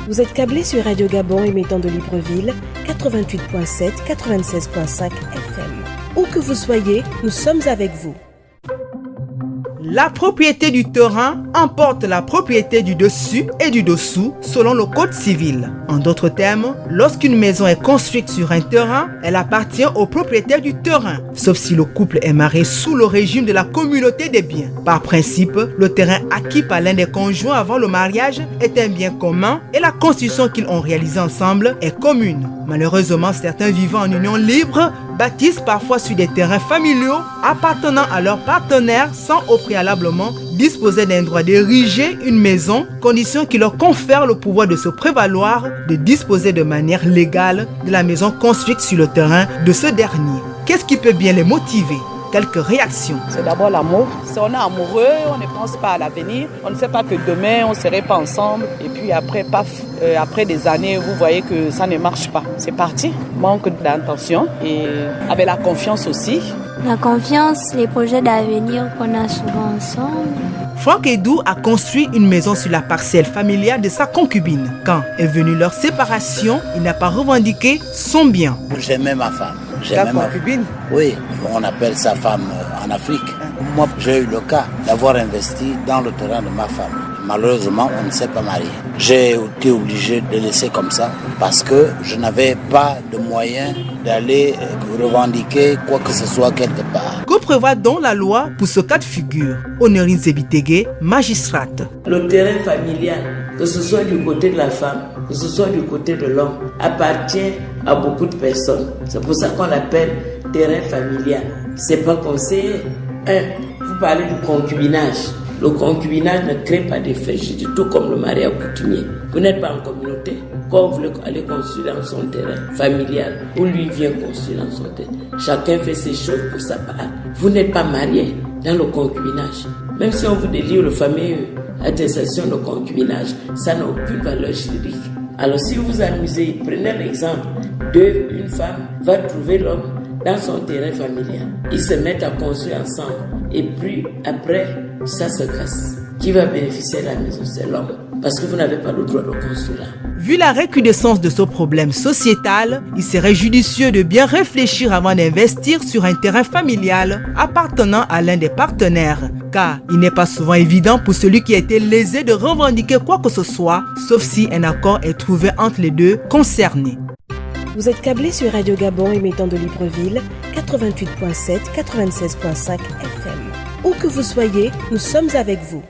Vous êtes câblé sur Radio Gabon émettant de Libreville, 88.7, 96.5 FM. Où que vous soyez, nous sommes avec vous. La propriété du terrain emporte la propriété du dessus et du dessous selon le code civil. En d'autres termes, lorsqu'une maison est construite sur un terrain, elle appartient au propriétaire du terrain, sauf si le couple est marié sous le régime de la communauté des biens. Par principe, le terrain acquis par l'un des conjoints avant le mariage est un bien commun et la construction qu'ils ont réalisée ensemble est commune. Malheureusement, certains vivant en union libre bâtissent parfois sur des terrains familiaux appartenant à leur partenaire sans au préalablement disposer d'un droit d'ériger une maison, condition qui leur confère le pouvoir de se prévaloir de disposer de manière légale de la maison construite sur le terrain de ce dernier. Qu'est-ce qui peut bien les motiver ? Quelques réactions. C'est d'abord l'amour. Si on est amoureux, on ne pense pas à l'avenir. On ne sait pas que demain, on ne serait pas ensemble. Et puis après, paf, après des années, vous voyez que ça ne marche pas. C'est parti. Manque d'intention et avec la confiance aussi. La confiance, les projets d'avenir qu'on a souvent ensemble. Franck Edou a construit une maison sur la parcelle familiale de sa concubine. Quand est venue leur séparation, il n'a pas revendiqué son bien. J'aimais ma femme. Ta concubine ? Oui, on appelle sa femme en Afrique. Moi, j'ai eu le cas d'avoir investi dans le terrain de ma femme. Malheureusement, on ne s'est pas marié. J'ai été obligé de laisser comme ça parce que je n'avais pas de moyens d'aller revendiquer quoi que ce soit quelque part. Que prévoit donc la loi pour ce cas de figure ? Honorine Zebitege, magistrate. Le terrain familial, que ce soit du côté de la femme, que ce soit du côté de l'homme, appartient à beaucoup de personnes. C'est pour ça qu'on l'appelle terrain familial. C'est pas conseillé. Vous parlez du concubinage. Le concubinage ne crée pas d'effet, je dis tout comme le mariage coutumier. Vous n'êtes pas en communauté, quand vous voulez aller construire dans son terrain familial, ou lui vient construire dans son terrain. Chacun fait ses choses pour sa part. Vous n'êtes pas marié dans le concubinage. Même si on vous délivre le fameux attestation de concubinage, ça n'a aucune valeur juridique. Alors si vous vous amusez, prenez l'exemple d'une femme va trouver l'homme dans son terrain familial. Ils se mettent à construire ensemble. Et puis après, ça se casse. Qui va bénéficier de la maison? C'est l'homme. Parce que vous n'avez pas le droit de construire. Vu la recrudescence de ce problème sociétal, il serait judicieux de bien réfléchir avant d'investir sur un terrain familial appartenant à l'un des partenaires. Car il n'est pas souvent évident pour celui qui a été lésé de revendiquer quoi que ce soit, sauf si un accord est trouvé entre les deux concernés. Vous êtes câblé sur Radio Gabon émettant de Libreville, 88.7, 96.5 FM. Où que vous soyez, nous sommes avec vous.